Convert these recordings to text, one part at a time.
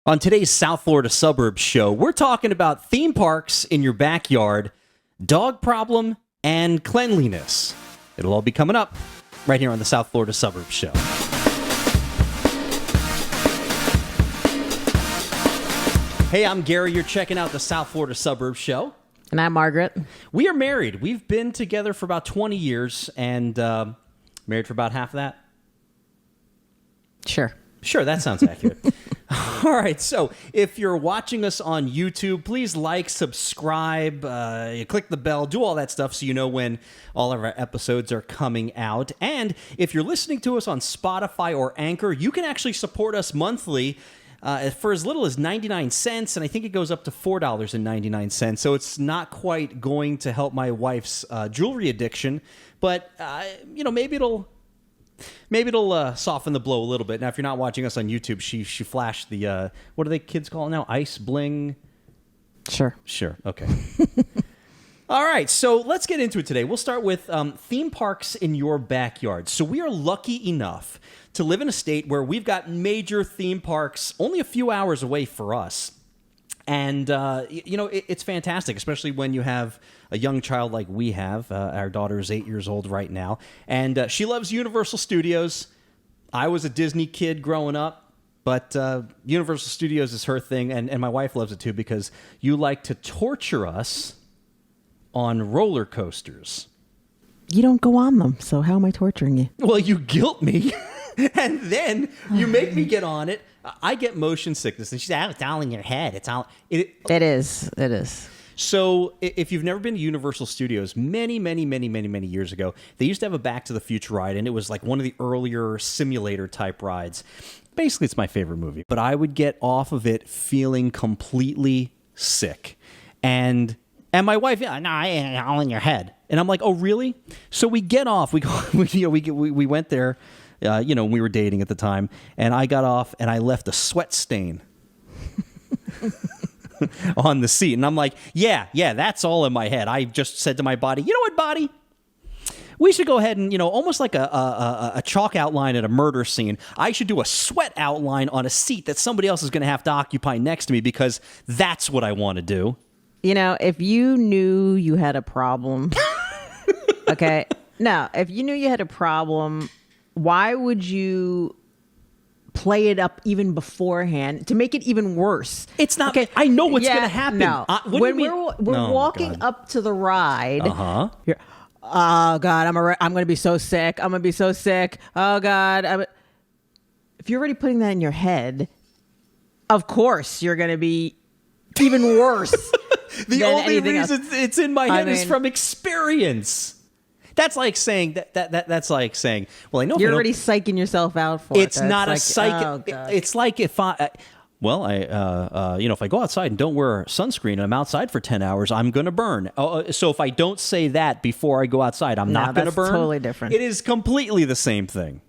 On today's South Florida Suburbs show, we're talking about theme parks in your backyard, dog problem, and cleanliness. It'll all be coming up right here on the South Florida Suburbs show. Hey, I'm Gary. You're checking out the South Florida Suburbs show. And I'm Margaret. We are married. We've been together for about 20 years and married for about half of that. Sure, that sounds accurate. All right, so if you're watching us on YouTube, please like, subscribe, click the bell, do all that stuff so you know when all of our episodes are coming out. And if you're listening to us on Spotify or Anchor, you can actually support us monthly for as little as 99 cents, and I think it goes up to $4.99. So it's not quite going to help my wife's jewelry addiction, but maybe it'll soften the blow a little bit. Now, if you're not watching us on YouTube, she flashed the, what do they kids call it now? Ice bling? Sure. Okay. All right, so let's get into it today. We'll start with theme parks in your backyard. So we are lucky enough to live in a state where we've got major theme parks only a few hours away for us. And, it's fantastic, especially when you have a young child like we have. Our daughter is 8 years old right now, and she loves Universal Studios. I was a Disney kid growing up, but Universal Studios is her thing, and my wife loves it too because you like to torture us on roller coasters. You don't go on them, so how am I torturing you? Well, you guilt me, and then you make me get on it. I get motion sickness, and she said, it's all in your head. It's all... It is. So if you've never been to Universal Studios, many years ago, they used to have a Back to the Future ride, and it was like one of the earlier simulator-type rides. Basically, it's my favorite movie. But I would get off of it feeling completely sick. And my wife, no, it's all in your head. And I'm like, oh, really? So we get off. We went there... when we were dating at the time, and I got off and I left a sweat stain on the seat. And I'm like, yeah, that's all in my head. I just said to my body, you know what, body? We should go ahead and, almost like a chalk outline at a murder scene. I should do a sweat outline on a seat that somebody else is going to have to occupy next to me because that's what I want to do. If you knew you had a problem, okay? No, if you knew you had a problem... Why would you play it up even beforehand to make it even worse? It's not. Okay. I know what's going to happen. No. When we're walking up to the ride, you're, oh God, I'm going to be so sick. I'm going to be so sick. Oh God. If you're already putting that in your head, of course you're going to be even worse. The only reason it's in my head is from experience. That's like saying that's like saying, well, I know you're already psyching yourself out for it. It's not a psych. It's like if if I go outside and don't wear sunscreen and I'm outside for 10 hours, I'm going to burn. So if I don't say that before I go outside, I'm not going to burn. Totally different. It is completely the same thing.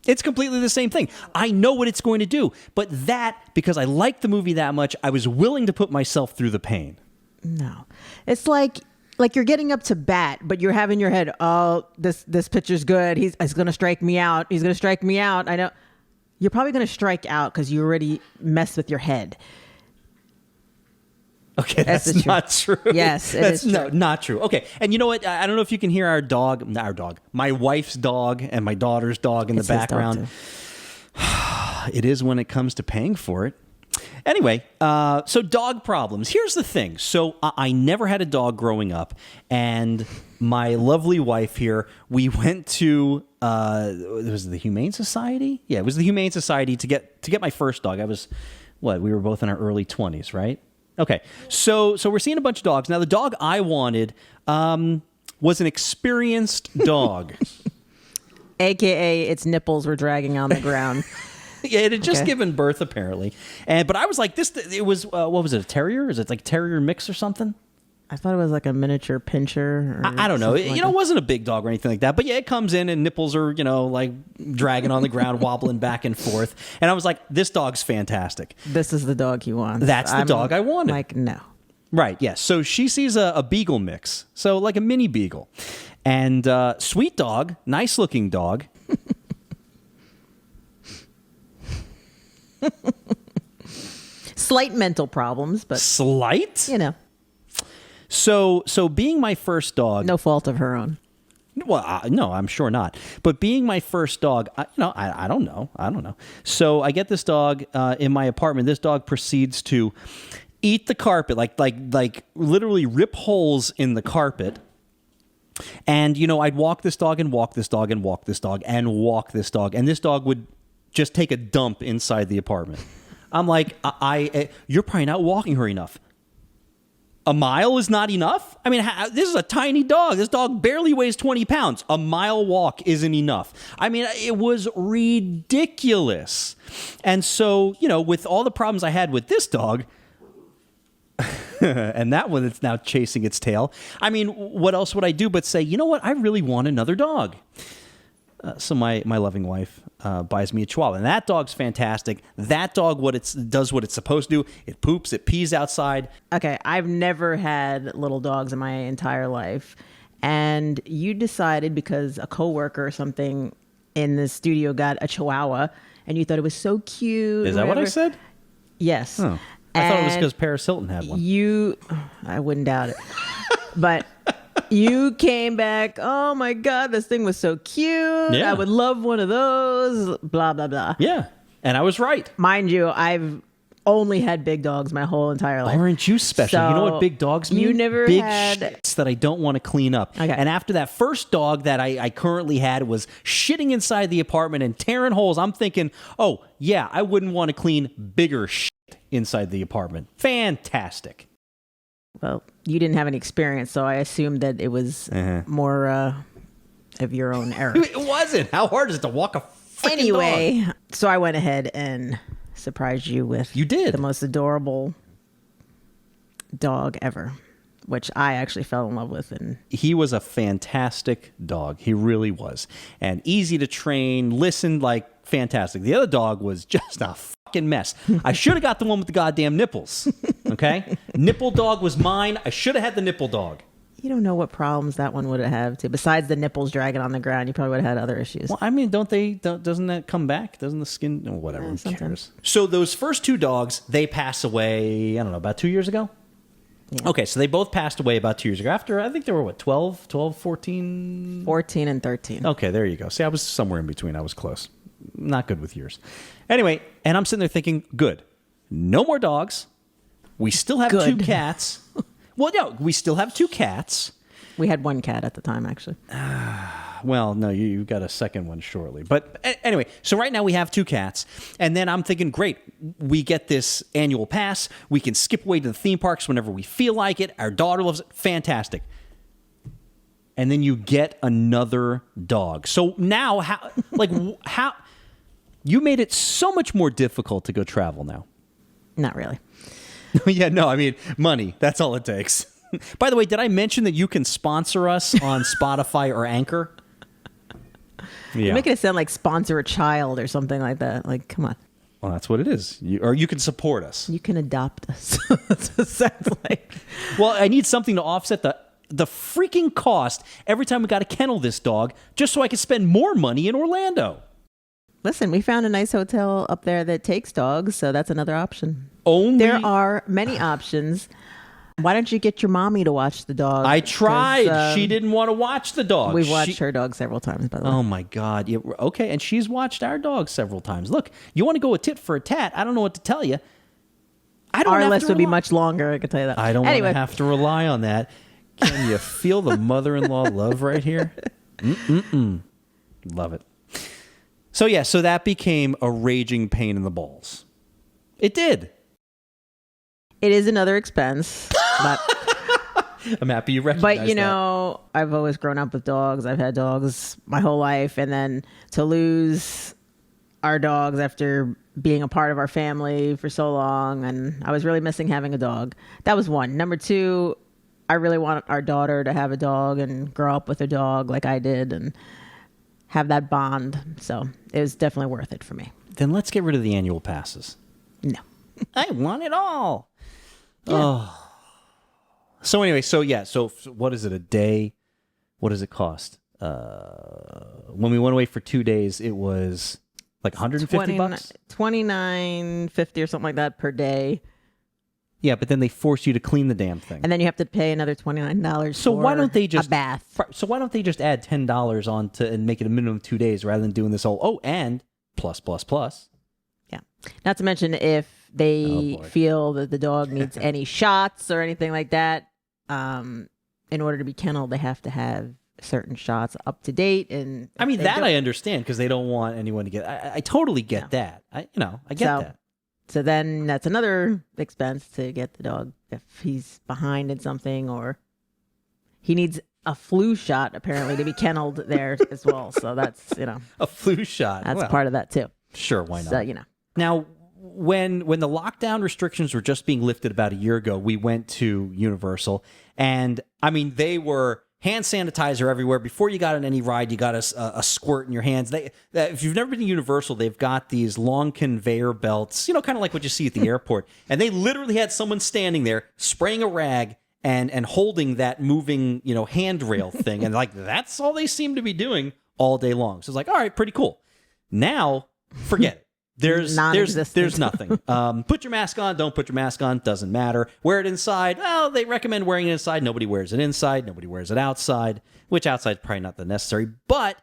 It's completely the same thing. I know what it's going to do, but because I liked the movie that much, I was willing to put myself through the pain. No, it's like you're getting up to bat, but you're having your head, oh, this pitcher's good. He's going to strike me out. He's going to strike me out. I know. You're probably going to strike out because you already messed with your head. Okay, that's not true. Yes, that's not true. Okay, and you know what? I don't know if you can hear my wife's dog and my daughter's dog in the background. It is when it comes to paying for it. Anyway, so dog problems. Here's the thing. So I never had a dog growing up, and my lovely wife here, we went to it was the Humane Society? Yeah, it was the Humane Society to get my first dog. We were both in our early 20s, right? Okay, so we're seeing a bunch of dogs. Now, the dog I wanted was an experienced dog. AKA its nipples were dragging on the ground. Yeah, it had just given birth, apparently. But I was like, it was, what was it, a terrier? Is it like terrier mix or something? I thought it was like a miniature pincher. I don't know. It wasn't a big dog or anything like that. But yeah, it comes in and nipples are, like dragging on the ground, wobbling back and forth. And I was like, this dog's fantastic. This is the dog you want. That's the dog I wanted. Like, no. Right, yes. So she sees a beagle mix. So like a mini beagle. And sweet dog, nice looking dog. Slight mental problems, but slight. So being my first dog, no fault of her own. Well, no, I'm sure not. But being my first dog, I don't know. So I get this dog in my apartment. This dog proceeds to eat the carpet, like literally rip holes in the carpet. And, I'd walk this dog and walk this dog and walk this dog and walk this dog. And this dog would just take a dump inside the apartment. I'm like, you're probably not walking her enough. A mile is not enough? I mean, this is a tiny dog. This dog barely weighs 20 pounds. A mile walk isn't enough. I mean, it was ridiculous. And so, with all the problems I had with this dog, and that one that's now chasing its tail, I mean, what else would I do but say, you know what? I really want another dog. So my loving wife buys me a Chihuahua, and that dog's fantastic. That dog does what it's supposed to do. It poops, it pees outside. Okay, I've never had little dogs in my entire life, and you decided because a coworker or something in the studio got a Chihuahua, and you thought it was so cute. Is that what I said? Yes. Oh. I thought it was because Paris Hilton had one. I wouldn't doubt it, but. You came back, oh my God, this thing was so cute. Yeah. I would love one of those, blah, blah, blah. Yeah, and I was right. Mind you, I've only had big dogs my whole entire life. Aren't you special? So you know what big dogs mean? You never big had... shits that I don't want to clean up. Okay. And after that first dog that I currently had was shitting inside the apartment and tearing holes, I'm thinking, oh, yeah, I wouldn't want to clean bigger shit inside the apartment. Fantastic. Well, you didn't have any experience, so I assumed that it was more of your own error. It wasn't. How hard is it to walk a freaking dog? So I went ahead and surprised you with the most adorable dog ever, which I actually fell in love with. And he was a fantastic dog. He really was. And easy to train, listened like fantastic. The other dog was just a fucking mess. I should have got the one with the goddamn nipples. Okay? Nipple dog was mine. I should have had the nipple dog. You don't know what problems that one would have too. Besides the nipples dragging on the ground, you probably would have had other issues. Well, I mean, doesn't that come back? Doesn't the skin, whatever, who cares? So those first two dogs, they pass away, I don't know, about 2 years ago? Yeah. Okay, so they both passed away about 2 years ago. After, I think they were, 12, 14? 14 and 13. Okay, there you go. See, I was somewhere in between. I was close. Not good with years. Anyway, and I'm sitting there thinking, good. No more dogs. We still have two cats. Well, no, we still have two cats. We had one cat at the time, actually. Well, no, you got a second one shortly. But anyway, so right now we have two cats. And then I'm thinking, great, we get this annual pass. We can skip away to the theme parks whenever we feel like it. Our daughter loves it. Fantastic. And then you get another dog. So now, how you made it so much more difficult to go travel now. Not really. Yeah, no, I mean, money. That's all it takes. By the way, did I mention that you can sponsor us on Spotify or Anchor? Yeah. You're making it sound like sponsor a child or something like that. Like, come on. Well, that's what it is. Or you can support us. You can adopt us. That's what it sounds like. Well, I need something to offset the freaking cost every time we got to kennel this dog just so I can spend more money in Orlando. Listen, we found a nice hotel up there that takes dogs, so that's another option. There are many options. Why don't you get your mommy to watch the dog? I tried. She didn't want to watch the dog. We've watched her dog several times, by the way. Oh, my God. Yeah, okay, and she's watched our dog several times. Look, you want to go a tit for a tat. I don't know what to tell you. Our list would be much longer, I can tell you that. I don't want to have to rely on that. Can you feel the mother-in-law love right here? Love it. So, yeah, so that became a raging pain in the balls. It did. It is another expense. But I'm happy you recognize that. But, you know, I've always grown up with dogs. I've had dogs my whole life. And then to lose our dogs after being a part of our family for so long, and I was really missing having a dog. That was one. Number two, I really want our daughter to have a dog and grow up with a dog like I did and have that bond. So it was definitely worth it for me. Then let's get rid of the annual passes. No. I want it all. Yeah. Oh. So anyway, so what is it, a day? What does it cost? When we went away for 2 days, it was Like $150? $29.50 or something like that per day. Yeah, but then they force you to clean the damn thing. And then you have to pay another $29 so for why don't they just, a bath. So why don't they just add $10 on to and make it a minimum of 2 days rather than doing this whole, and plus. Yeah. Not to mention if they feel that the dog needs any shots or anything like that, in order to be kenneled, they have to have certain shots up to date. And I mean, that I understand because they don't want anyone to get, I totally get that. I get that. So then that's another expense to get the dog if he's behind in something, or he needs a flu shot apparently to be kenneled there as well. So that's, a flu shot. That's part of that too. Sure. Why not? So, Now, when the lockdown restrictions were just being lifted about a year ago, we went to Universal, and I mean, they were hand sanitizer everywhere. Before you got on any ride, you got a squirt in your hands. If you've never been to Universal, they've got these long conveyor belts, kind of like what you see at the airport. And they literally had someone standing there spraying a rag and holding that moving, handrail thing. And like, that's all they seem to be doing all day long. So it's like, all right, pretty cool. Now, forget it. There's nothing. Put your mask on, don't put your mask on, doesn't matter. Wear it inside. Well, they recommend wearing it inside. Nobody wears it inside. Nobody wears it outside, which outside is probably not the necessary. But,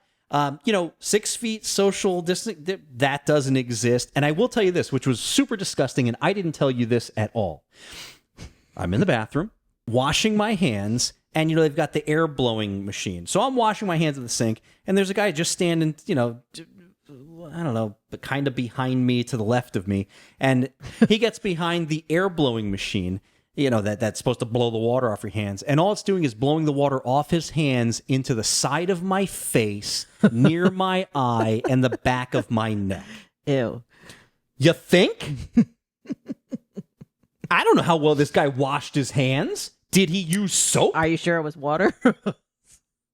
6 feet social distance, that doesn't exist. And I will tell you this, which was super disgusting, and I didn't tell you this at all. I'm in the bathroom, washing my hands, and, they've got the air blowing machine. So I'm washing my hands at the sink, and there's a guy just standing, I don't know, but kind of behind me to the left of me. And he gets behind the air blowing machine, that's supposed to blow the water off your hands. And all it's doing is blowing the water off his hands into the side of my face, near my eye, and the back of my neck. Ew. You think? I don't know how well this guy washed his hands. Did he use soap? Are you sure it was water?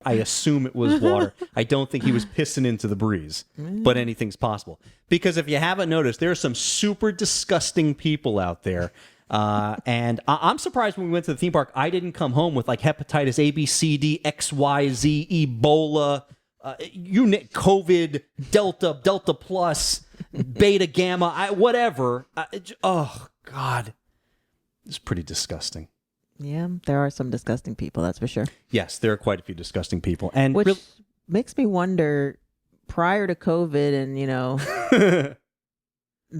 I assume it was water. I don't think he was pissing into the breeze, but anything's possible. Because if you haven't noticed, there are some super disgusting people out there. And I'm surprised when we went to the theme park, I didn't come home with like hepatitis A, B, C, D, X, Y, Z, Ebola, COVID, Delta plus, Beta, Gamma, whatever. Oh, God. It's pretty disgusting. Yeah, there are some disgusting people, that's for sure. Yes, there are quite a few disgusting people. And which makes me wonder, prior to COVID and,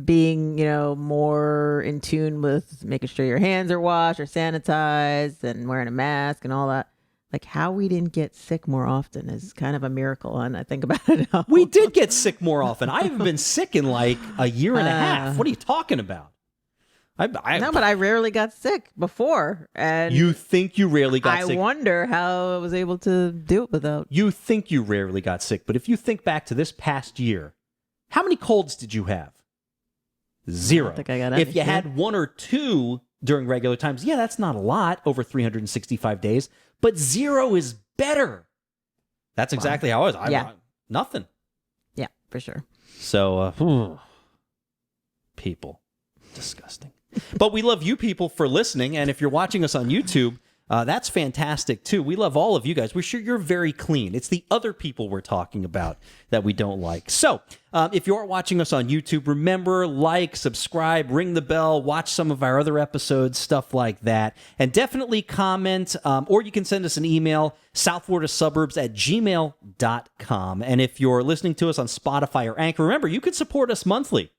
being, more in tune with making sure your hands are washed or sanitized and wearing a mask and all that, like how we didn't get sick more often is kind of a miracle. And I think about it now. We did get sick more often. I haven't been sick in like a year and a half. What are you talking about? No, but I rarely got sick before. And you think you rarely got sick? I wonder how I was able to do it without. You think you rarely got sick, but if you think back to this past year, how many colds did you have? Zero. I don't think I got any. If you had one or two during regular times, yeah, that's not a lot over 365 days, but zero is better. That's exactly how I was. Nothing. Yeah, for sure. So, people. Disgusting. But we love you people for listening, and if you're watching us on YouTube, that's fantastic too. We love all of you guys. We're sure you're very clean. It's the other people we're talking about that we don't like. So if you are watching us on YouTube, remember, like, subscribe, ring the bell, watch some of our other episodes, stuff like that, and definitely comment, or you can send us an email, southfloridasuburbs@gmail.com. And if you're listening to us on Spotify or Anchor, remember, you could support us monthly.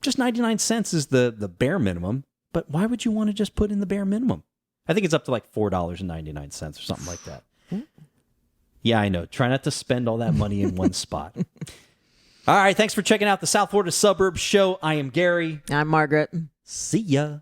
Just 99 cents is the bare minimum, but why would you want to just put in the bare minimum? I think it's up to like $4.99 or something like that. Yeah, I know. Try not to spend all that money in one spot. All right, thanks for checking out the South Florida Suburbs Show. I am Gary. I'm Margaret. See ya.